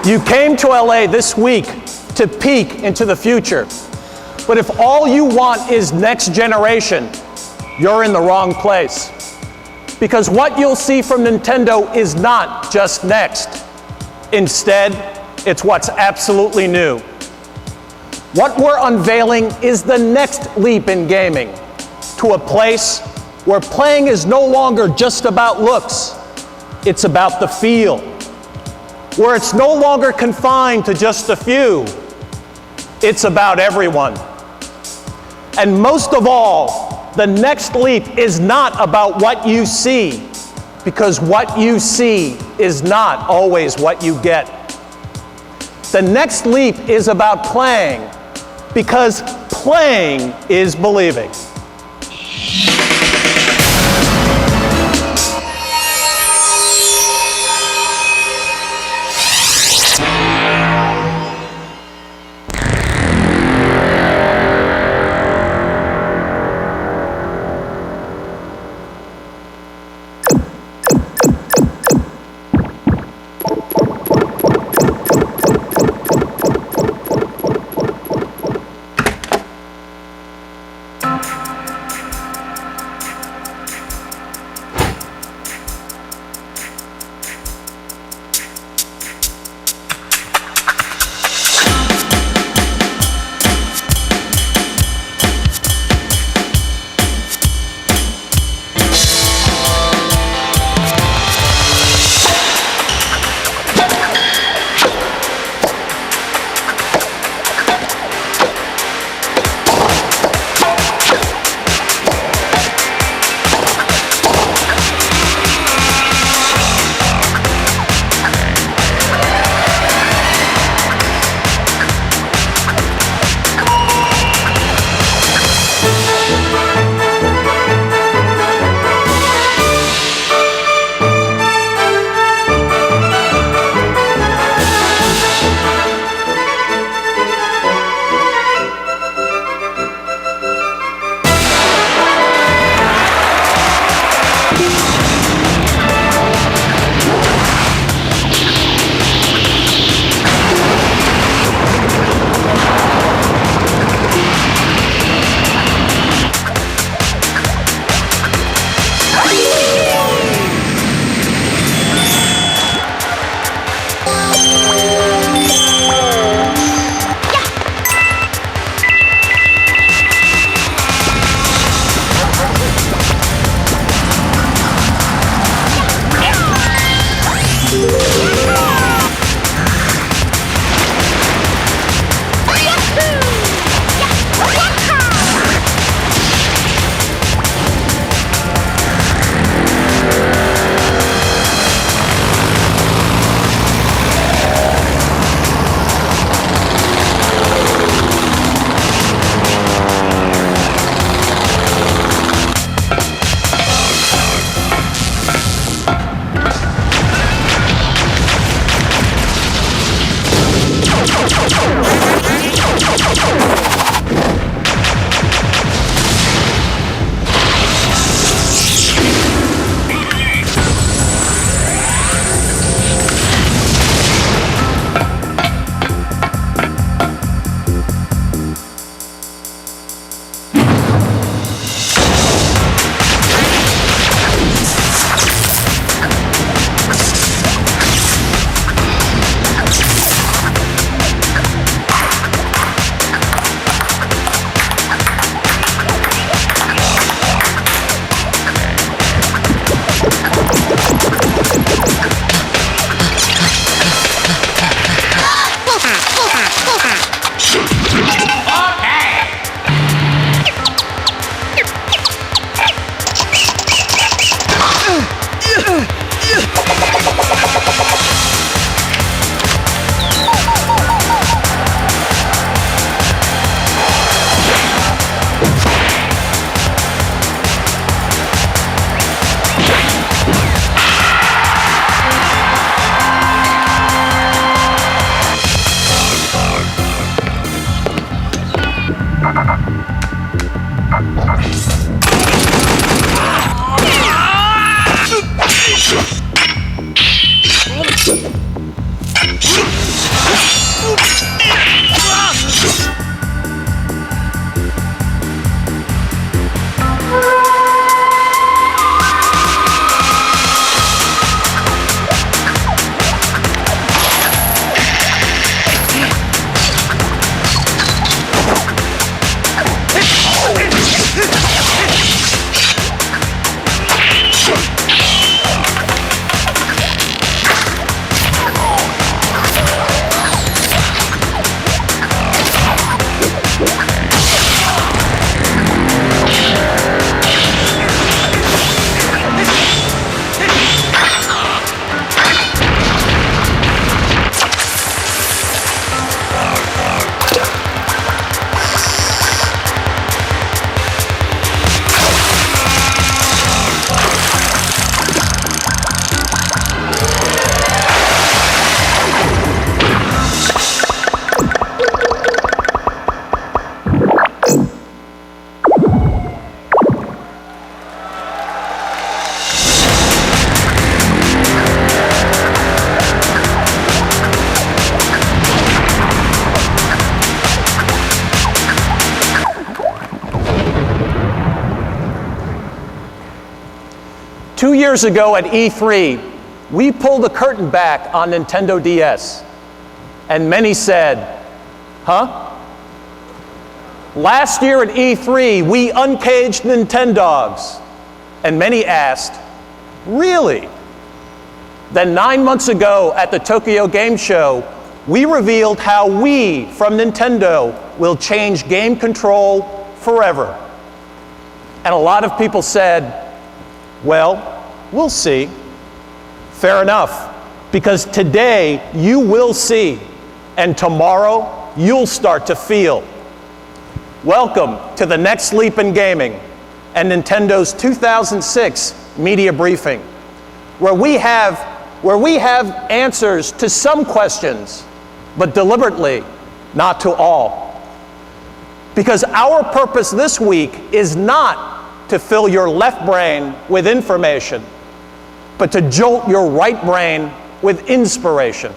You came to LA this week to peek into the future. But if all you want is next generation, you're in the wrong place. Because what you'll see from Nintendo is not just next. Instead, it's what's absolutely new. What we're unveiling is the next leap in gaming, to a place where playing is no longer just about looks, it's about the feel. Where it's no longer confined to just a few, it's about everyone. And most of all, the next leap is not about what you see, because what you see is not always what you get. The next leap is about playing, because playing is believing. years ago at E3, we pulled the curtain back on Nintendo DS, and many said, huh? Last year at E3, we uncaged Nintendogs, and many asked, really? Then 9 months ago at the Tokyo Game Show, we revealed how we from Nintendo will change game control forever. And a lot of people said, well, we'll see. Fair enough, because today you will see, and tomorrow you'll start to feel. Welcome to the next leap in gaming and Nintendo's 2006 media briefing, where we have answers to some questions, but deliberately not to all. Because our purpose this week is not to fill your left brain with information, but to jolt your right brain with inspiration.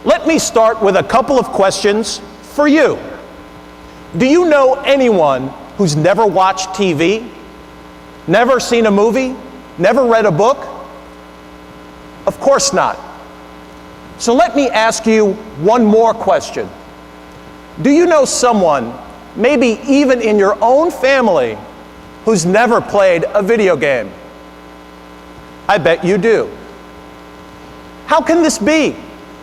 Let me start with a couple of questions for you. Do you know anyone who's never watched TV, never seen a movie, never read a book? Of course not. So let me ask you one more question. Do you know someone, maybe even in your own family, who's never played a video game? I bet you do. How can this be?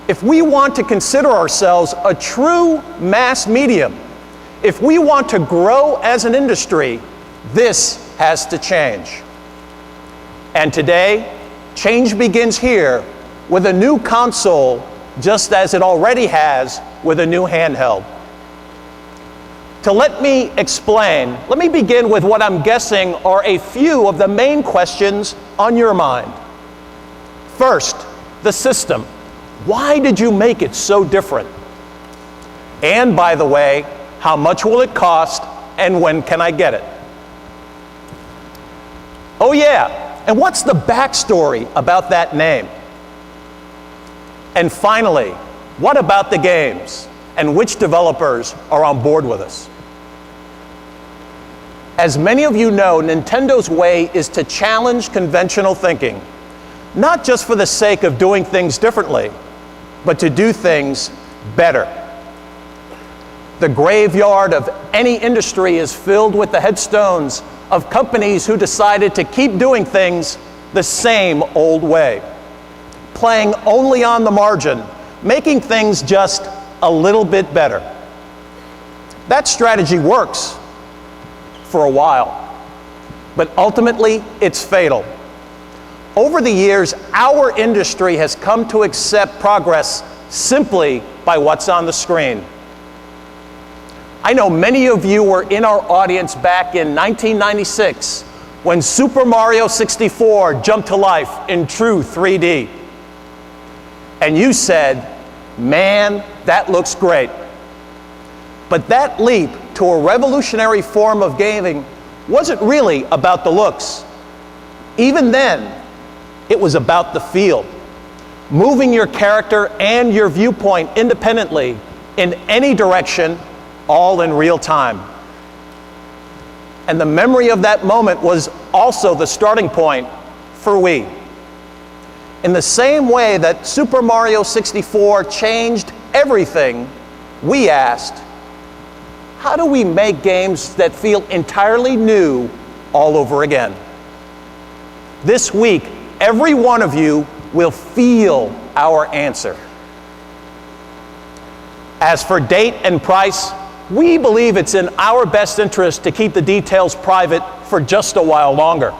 If we want to consider ourselves a true mass medium, if we want to grow as an industry, this has to change. And today, change begins here with a new console, just as it already has with a new handheld. To let me explain, let me begin with what I'm guessing are a few of the main questions on your mind. First, the system. Why did you make it so different? And by the way, how much will it cost and when can I get it? Oh yeah, and what's the backstory about that name? And finally, what about the games and which developers are on board with us? As many of you know, Nintendo's way is to challenge conventional thinking, not just for the sake of doing things differently, but to do things better. The graveyard of any industry is filled with the headstones of companies who decided to keep doing things the same old way, playing only on the margin, making things just a little bit better. That strategy works for a while, but ultimately it's fatal. Over the years, our industry has come to accept progress simply by what's on the screen. I know many of you were in our audience back in 1996 when Super Mario 64 jumped to life in true 3D. And you said, man, that looks great. But that leap to a revolutionary form of gaming wasn't really about the looks. Even then, it was about the feel. Moving your character and your viewpoint independently in any direction, all in real time. And the memory of that moment was also the starting point for Wii. In the same way that Super Mario 64 changed everything, we asked, how do we make games that feel entirely new all over again? This week, every one of you will feel our answer. As for date and price, we believe it's in our best interest to keep the details private for just a while longer.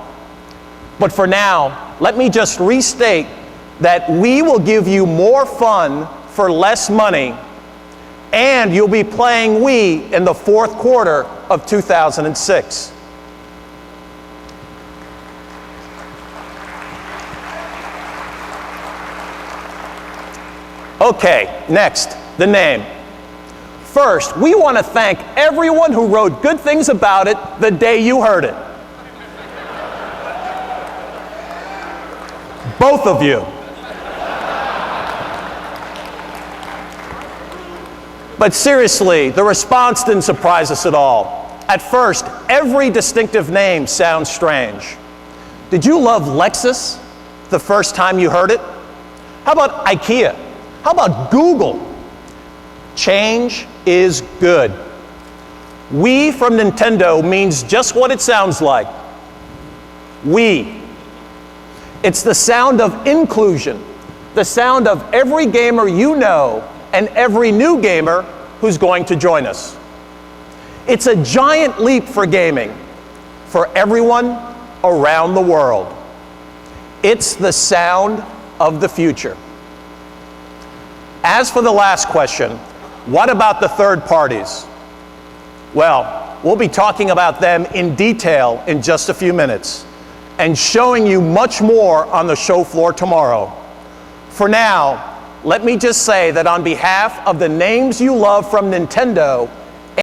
But for now, let me just restate that we will give you more fun for less money, and you'll be playing Wii in the fourth quarter of 2006. Okay, next, the name. First, we want to thank everyone who wrote good things about it the day you heard it. Both of you. But seriously, the response didn't surprise us at all. At first, every distinctive name sounds strange. Did you love Lexus the first time you heard it? How about IKEA? How about Google? Change is good. Wii from Nintendo means just what it sounds like. Wii. It's the sound of inclusion, the sound of every gamer you know and every new gamer who's going to join us. It's a giant leap for gaming, for everyone around the world. It's the sound of the future. As for the last question, what about the third parties? Well, we'll be talking about them in detail in just a few minutes and showing you much more on the show floor tomorrow. For now, let me just say that on behalf of the names you love from Nintendo